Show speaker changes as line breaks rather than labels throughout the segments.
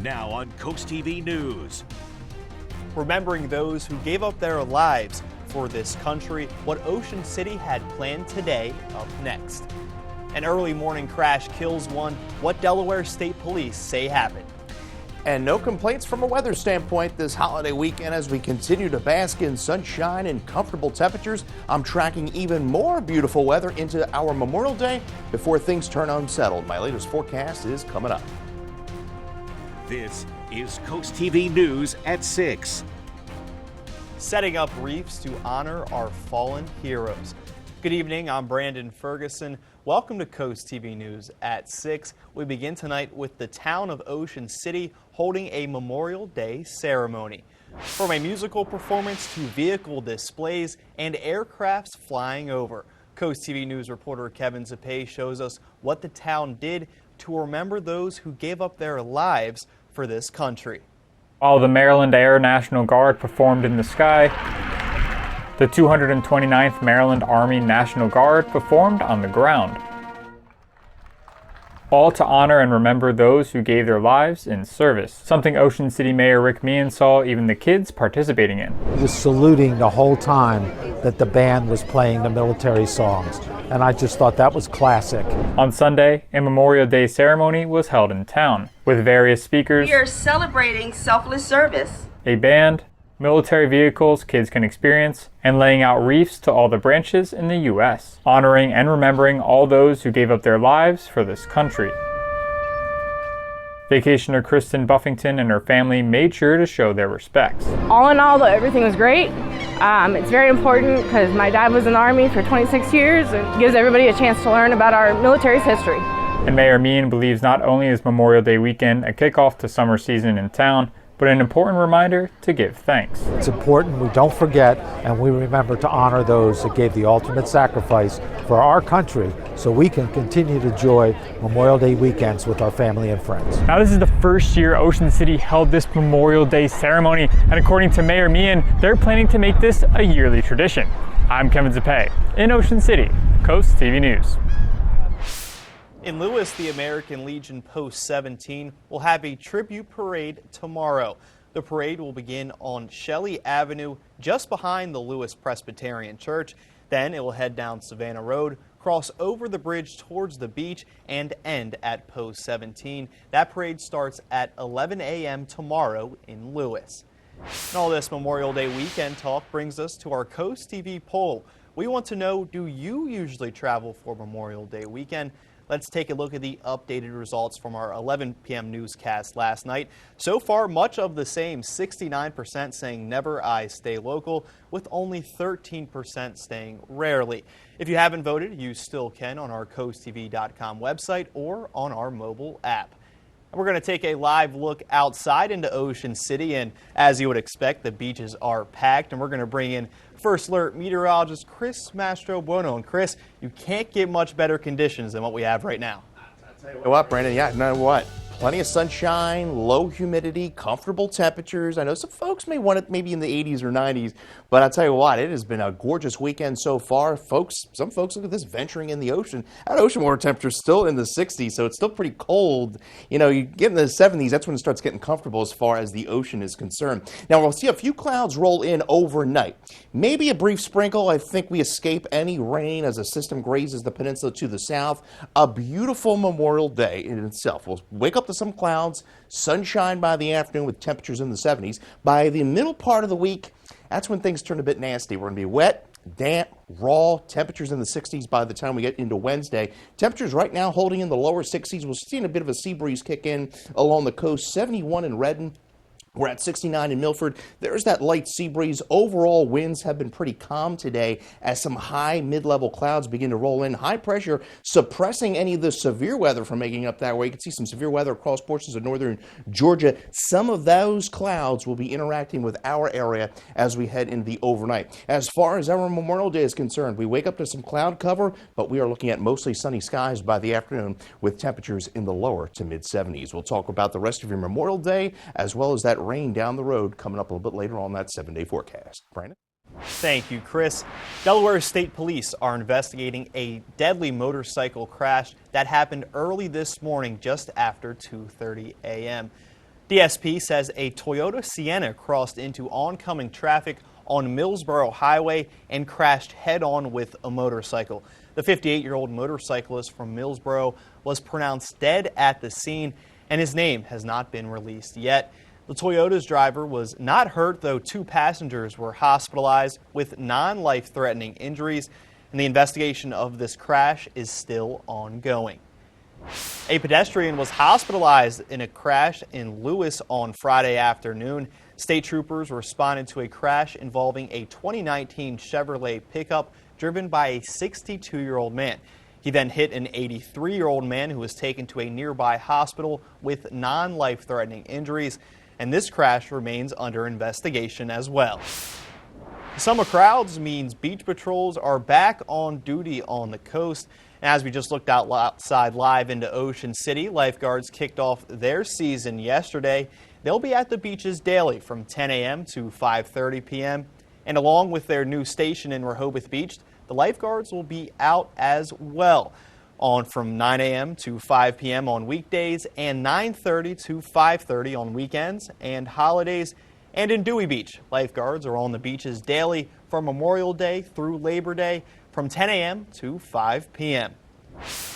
Now on CoastTV News.
Remembering those who gave up their lives for this country, what Ocean City had planned today up next. An early morning crash kills one, what Delaware State Police say happened.
And no complaints from a weather standpoint this holiday weekend as we continue to bask in sunshine and comfortable temperatures. I'm tracking even more beautiful weather into our Memorial Day before things turn unsettled. My latest forecast is coming up.
This is CoastTV News at 6.
Setting up reefs to honor our fallen heroes. Good evening, I'm Brandon Ferguson. Welcome to CoastTV News at 6. We begin tonight with the town of Ocean City holding a Memorial Day ceremony. From a musical performance to vehicle displays and aircrafts flying over, CoastTV News reporter Kevin Zapay shows us what the town did to remember those who gave up their lives for this country.
While the Maryland Air National Guard performed in the sky, the 229th Maryland Army National Guard performed on the ground. All to honor and remember those who gave their lives in service, something Ocean City Mayor Rick Meehan saw even the kids participating in.
He was saluting the whole time that the band was playing the military songs, and I just thought that was classic.
On Sunday, a Memorial Day ceremony was held in town, with various speakers.
We are celebrating selfless service.
A band, military vehicles kids can experience, and laying out wreaths to all the branches in the U.S., honoring and remembering all those who gave up their lives for this country. Vacationer Kristen Buffington and her family made sure to show their respects.
All in all, though, everything was great. It's very important because my dad was in the Army for 26 years and gives everybody a chance to learn about our military's history.
And Mayor Meehan believes not only is Memorial Day weekend a kickoff to summer season in town, but an important reminder to give thanks.
It's important we don't forget and we remember to honor those that gave the ultimate sacrifice for our country so we can continue to enjoy Memorial Day weekends with our family and friends.
Now, this is the first year Ocean City held this Memorial Day ceremony, and according to Mayor Meehan, they're planning to make this a yearly tradition. I'm Kevin Zapay in Ocean City, CoastTV News.
In Lewis, the American Legion Post 17 will have a tribute parade tomorrow. The parade will begin on Shelley Avenue, just behind the Lewis Presbyterian Church. Then it will head down Savannah Road, cross over the bridge towards the beach, and end at Post 17. That parade starts at 11 a.m. tomorrow in Lewis. And all this Memorial Day weekend talk brings us to our CoastTV poll. We want to know, do you usually travel for Memorial Day weekend? Let's take a look at the updated results from our 11 p.m. newscast last night. So far, much of the same, 69% saying never, I stay local, with only 13% staying rarely. If you haven't voted, you still can on our CoastTV.com website or on our mobile app. We're going to take a live look outside into Ocean City, and as you would expect, the beaches are packed, and we're going to bring in First Alert meteorologist Chris Mastrobuono. And Chris, you can't get much better conditions than what we have right now.
I'll tell you what, Brandon, you know what? Plenty of sunshine, low humidity, comfortable temperatures. I know some folks may want it maybe in the 80s or 90s, but I'll tell you what, it has been a gorgeous weekend so far. Some folks look at this venturing in the ocean. That ocean water temperature is still in the 60s, so it's still pretty cold. You know, you get in the 70s, that's when it starts getting comfortable as far as the ocean is concerned. Now, we'll see a few clouds roll in overnight. Maybe a brief sprinkle. I think we escape any rain as a system grazes the peninsula to the south. A beautiful Memorial Day in itself. We'll wake up to some clouds, sunshine by the afternoon with temperatures in the 70s. By the middle part of the week, that's when things turn a bit nasty. We're going to be wet, damp, raw, temperatures in the 60s by the time we get into Wednesday. Temperatures right now holding in the lower 60s. We're seeing a bit of a sea breeze kick in along the coast, 71 in Redden. We're at 69 in Milford. There's that light sea breeze. Overall, winds have been pretty calm today as some high mid-level clouds begin to roll in. High pressure suppressing any of the severe weather from making up that way. You can see some severe weather across portions of northern Georgia. Some of those clouds will be interacting with our area as we head into the overnight. As far as our Memorial Day is concerned, we wake up to some cloud cover, but we are looking at mostly sunny skies by the afternoon with temperatures in the lower to mid-70s. We'll talk about the rest of your Memorial Day as well as that rain down the road coming up a little bit later on that 7-day forecast. Brandon?
Thank you, Chris. Delaware State Police are investigating a deadly motorcycle crash that happened early this morning just after 2:30 a.m. DSP says a Toyota Sienna crossed into oncoming traffic on Millsboro Highway and crashed head-on with a motorcycle. The 58-year-old motorcyclist from Millsboro was pronounced dead at the scene, and his name has not been released yet. The Toyota's driver was not hurt, though 2 passengers were hospitalized with non-life-threatening injuries, and the investigation of this crash is still ongoing. A pedestrian was hospitalized in a crash in Lewis on Friday afternoon. State troopers responded to a crash involving a 2019 Chevrolet pickup driven by a 62-year-old man. He then hit an 83-year-old man who was taken to a nearby hospital with non-life-threatening injuries, and this crash remains under investigation as well. Summer crowds means beach patrols are back on duty on the coast. As we just looked outside live into Ocean City, lifeguards kicked off their season yesterday. They'll be at the beaches daily from 10 a.m. to 5:30 p.m. And along with their new station in Rehoboth Beach, the lifeguards will be out as well on from 9 a.m. to 5 p.m. on weekdays and 9:30 to 5:30 on weekends and holidays. And in Dewey Beach, lifeguards are on the beaches daily from Memorial Day through Labor Day from 10 a.m. to 5 p.m.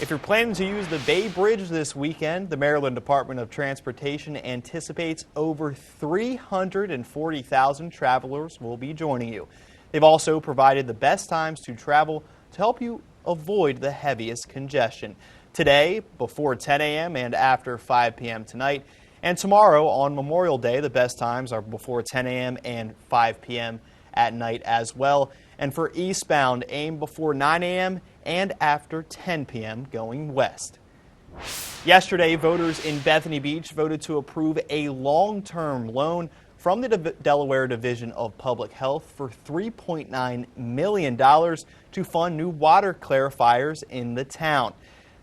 If you're planning to use the Bay Bridge this weekend, the Maryland Department of Transportation anticipates over 340,000 travelers will be joining you. They've also provided the best times to travel to help you avoid the heaviest congestion. Today, before 10 a.m. and after 5 p.m. tonight, and tomorrow on Memorial Day, the best times are before 10 a.m. and 5 p.m. at night as well. And for eastbound, aim before 9 a.m. and after 10 p.m. going west. Yesterday, voters in Bethany Beach voted to approve a long-term loan from the Delaware Division of Public Health for $3.9 million to fund new water clarifiers in the town.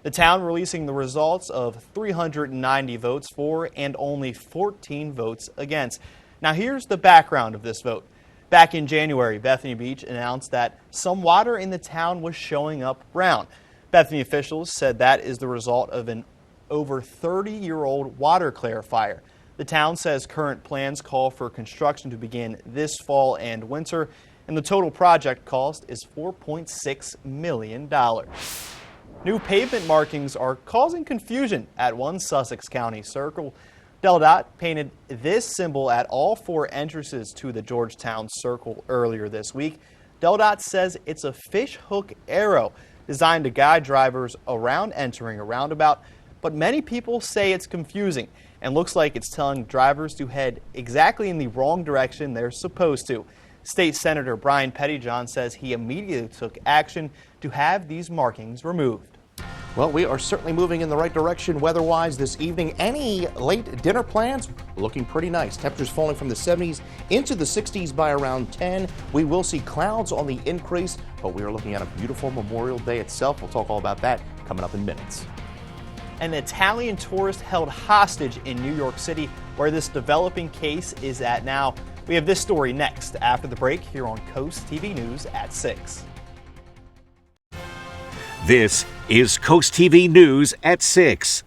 The town releasing the results of 390 votes for and only 14 votes against. Now here's the background of this vote. Back in January, Bethany Beach announced that some water in the town was showing up brown. Bethany officials said that is the result of an over 30-year-old water clarifier. The town says current plans call for construction to begin this fall and winter, and the total project cost is $4.6 million. New pavement markings are causing confusion at one Sussex County circle. DelDOT painted this symbol at all 4 entrances to the Georgetown Circle earlier this week. DelDOT says it's a fish hook arrow designed to guide drivers around entering a roundabout, but many people say it's confusing and looks like it's telling drivers to head exactly in the wrong direction they're supposed to. State Senator Brian Pettyjohn says he immediately took action to have these markings removed.
Well, we are certainly moving in the right direction weather-wise this evening. Any late dinner plans? Looking pretty nice. Temperatures falling from the 70s into the 60s by around 10. We will see clouds on the increase, but we are looking at a beautiful Memorial Day itself. We'll talk all about that coming up in minutes.
An Italian tourist held hostage in New York City, where this developing case is at now. We have this story next after the break here on Coast TV News at 6.
This is Coast TV News at 6.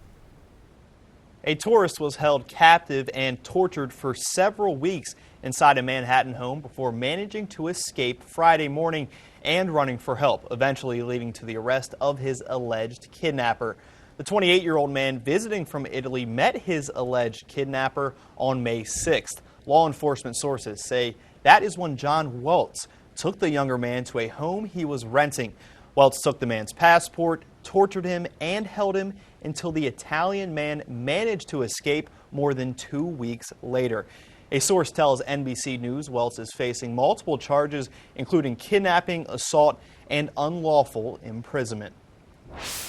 A tourist was held captive and tortured for several weeks inside a Manhattan home before managing to escape Friday morning and running for help, eventually leading to the arrest of his alleged kidnapper. The 28-year-old man visiting from Italy met his alleged kidnapper on May 6th. Law enforcement sources say that is when John Welts took the younger man to a home he was renting. Welts took the man's passport, tortured him, and held him until the Italian man managed to escape more than 2 weeks later. A source tells NBC News Welts is facing multiple charges, including kidnapping, assault, and unlawful imprisonment.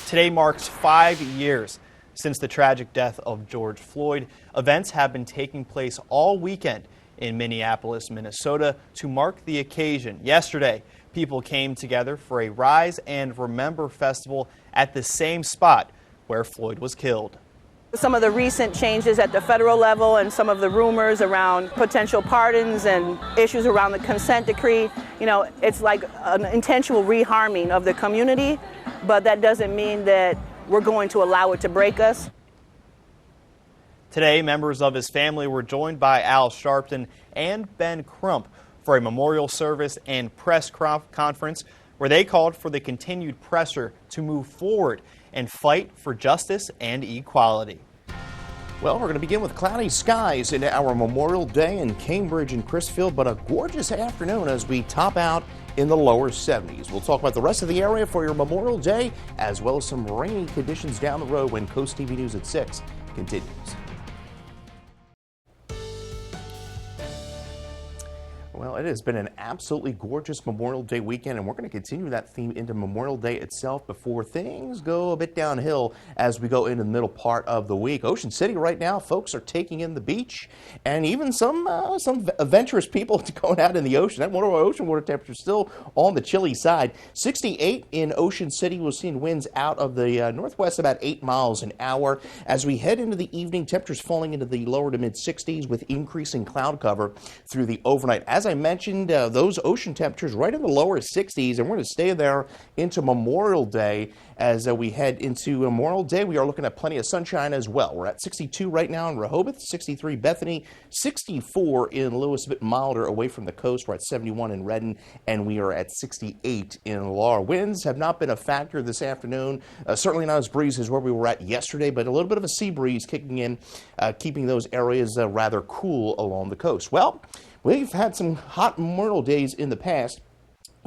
Today marks 5 years since the tragic death of George Floyd. Events have been taking place all weekend in Minneapolis, Minnesota to mark the occasion. Yesterday, people came together for a Rise and Remember festival at the same spot where Floyd was killed.
Some of the recent changes at the federal level and some of the rumors around potential pardons and issues around the consent decree, it's like an intentional reharming of the community, but that doesn't mean that we're going to allow it to break us.
Today, members of his family were joined by Al Sharpton and Ben Crump for a memorial service and press conference where they called for the continued pressure to move forward and fight for justice and equality.
Well, we're going to begin with cloudy skies into our Memorial Day in Cambridge and Crisfield, but a gorgeous afternoon as we top out in the lower 70s. We'll talk about the rest of the area for your Memorial Day, as well as some rainy conditions down the road when Coast TV News at 6 continues. Well, it has been an absolutely gorgeous Memorial Day weekend, and we're going to continue that theme into Memorial Day itself before things go a bit downhill as we go into the middle part of the week. Ocean City right now, folks are taking in the beach, and even some adventurous people going out in the ocean. That ocean water temperature is still on the chilly side. 68 in Ocean City. We're seeing winds out of the northwest about 8 miles an hour. As we head into the evening, temperatures falling into the lower to mid 60s with increasing cloud cover through the overnight. As I mentioned, those ocean temperatures right in the lower 60s, and we're going to stay there into Memorial Day. As we head into Memorial Day, we are looking at plenty of sunshine as well. We're at 62 right now in Rehoboth, 63 Bethany, 64 in Lewis, a bit milder away from the coast. We're at 71 in Redden, and we are at 68 in Laura. Winds have not been a factor this afternoon. Certainly not as breezy as where we were at yesterday, but a little bit of a sea breeze kicking in, keeping those areas rather cool along the coast. Well, we've had some hot Memorial Days in the past.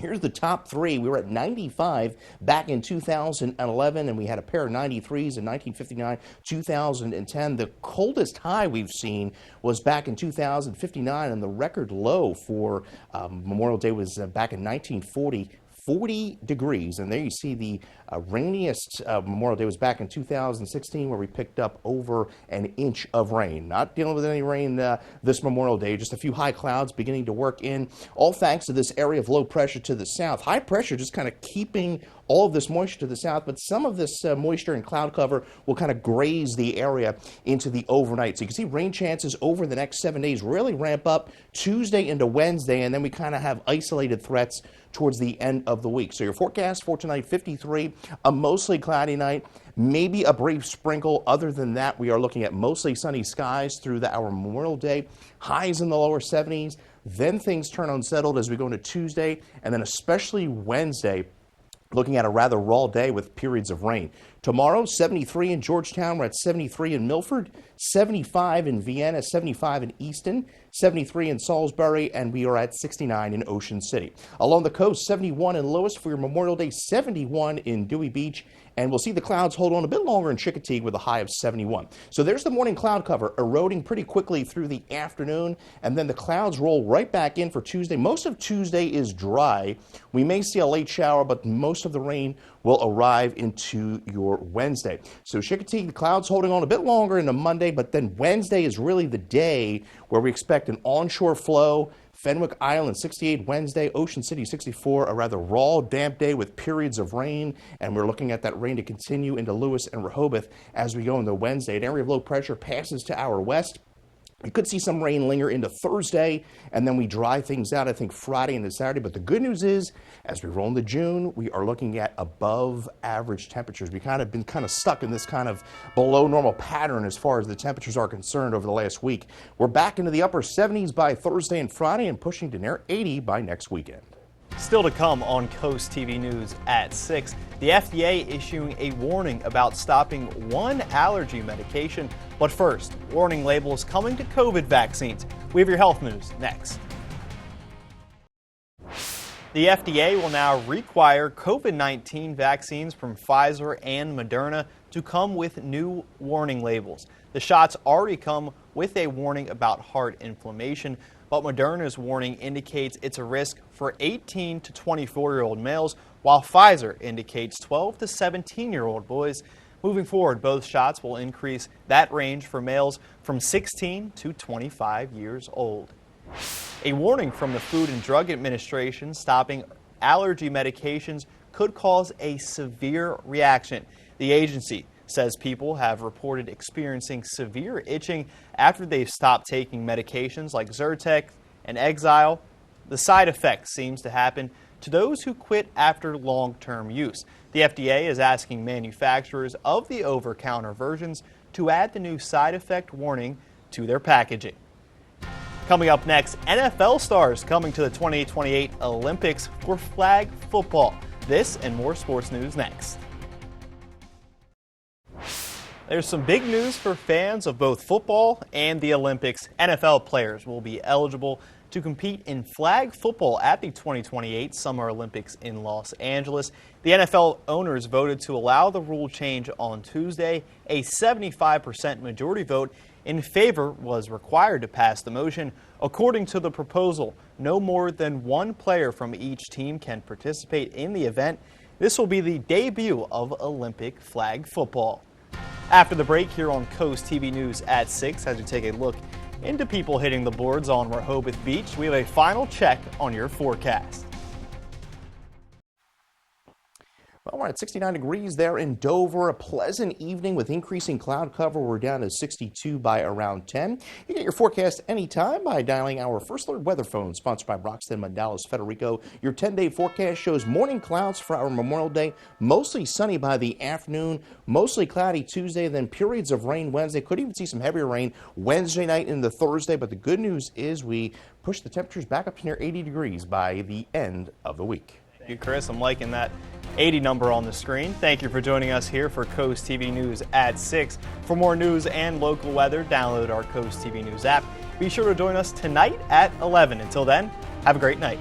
Here's the top three. We were at 95 back in 2011, and we had a pair of 93s in 1959, 2010. The coldest high we've seen was back in 2059, and the record low for Memorial Day was back in 1940. 40 degrees, and there you see the rainiest Memorial Day was back in 2016, where we picked up over an inch of rain. Not dealing with any rain this Memorial Day, just a few high clouds beginning to work in, all thanks to this area of low pressure to the south. High pressure just kind of keeping all of this moisture to the south, but some of this moisture and cloud cover will kind of graze the area into the overnight. So you can see rain chances over the next 7 days really ramp up Tuesday into Wednesday, and then we kind of have isolated threats towards the end of the week. So your forecast for tonight, 53, a mostly cloudy night, maybe a brief sprinkle. Other than that, we are looking at mostly sunny skies through our Memorial Day, highs in the lower 70s. Then things turn unsettled as we go into Tuesday, and then especially Wednesday, looking at a rather raw day with periods of rain. Tomorrow, 73 in Georgetown. We're at 73 in Milford, 75 in Vienna, 75 in Easton, 73 in Salisbury, and we are at 69 in Ocean City. Along the coast, 71 in Lewis for your Memorial Day, 71 in Dewey Beach, and we'll see the clouds hold on a bit longer in Chickateague with a high of 71. So there's the morning cloud cover eroding pretty quickly through the afternoon, and then the clouds roll right back in for Tuesday. Most of Tuesday is dry. We may see a late shower, but most of the rain will arrive into your Wednesday. So Chickateague, the clouds holding on a bit longer into Monday, but then Wednesday is really the day where we expect an onshore flow. Fenwick Island, 68 Wednesday. Ocean City, 64, a rather raw, damp day with periods of rain, and we're looking at that rain to continue into Lewis and Rehoboth as we go into Wednesday. An area of low pressure passes to our west. You could see some rain linger into Thursday, and then we dry things out, I think, Friday into Saturday. But the good news is, as we roll into June, we are looking at above average temperatures. We've kind of been stuck in this kind of below normal pattern as far as the temperatures are concerned over the last week. We're back into the upper 70s by Thursday and Friday and pushing to near 80 by next weekend.
Still to come on Coast TV News at 6, the FDA issuing a warning about stopping one allergy medication. But first, warning labels coming to COVID vaccines. We have your health news next. The FDA will now require COVID-19 vaccines from Pfizer and Moderna to come with new warning labels. The shots already come with a warning about heart inflammation, but Moderna's warning indicates it's a risk for 18 to 24-year-old males, while Pfizer indicates 12 to 17-year-old boys. Moving forward, both shots will increase that range for males from 16 to 25 years old. A warning from the Food and Drug Administration stopping allergy medications could cause a severe reaction. The agency says people have reported experiencing severe itching after they've stopped taking medications like Zyrtec and Exile. The side effect seems to happen to those who quit after long-term use. The FDA is asking manufacturers of the over-counter versions to add the new side effect warning to their packaging. Coming up next, NFL stars coming to the 2028 Olympics for flag football. This and more sports news next. There's some big news for fans of both football and the Olympics. NFL players will be eligible to compete in flag football at the 2028 Summer Olympics in Los Angeles. The NFL owners voted to allow the rule change on Tuesday. A 75% majority vote in favor was required to pass the motion. According to the proposal, no more than one player from each team can participate in the event. This will be the debut of Olympic flag football. After the break here on Coast TV News at 6, as we take a look into people hitting the boards on Rehoboth Beach, we have a final check on your forecast.
Well, we're at 69 degrees there in Dover. A pleasant evening with increasing cloud cover. We're down to 62 by around 10. You get your forecast anytime by dialing our First Alert weather phone, sponsored by Broxton Mandalas Federico. Your 10-day forecast shows morning clouds for our Memorial Day, mostly sunny by the afternoon, mostly cloudy Tuesday, then periods of rain Wednesday. Could even see some heavier rain Wednesday night into Thursday, but the good news is we push the temperatures back up to near 80 degrees by the end of the week.
Thank you, Chris. I'm liking that 80 number on the screen. Thank you for joining us here for Coast TV News at 6. For more news and local weather, download our Coast TV News app. Be sure to join us tonight at 11. Until then, have a great night.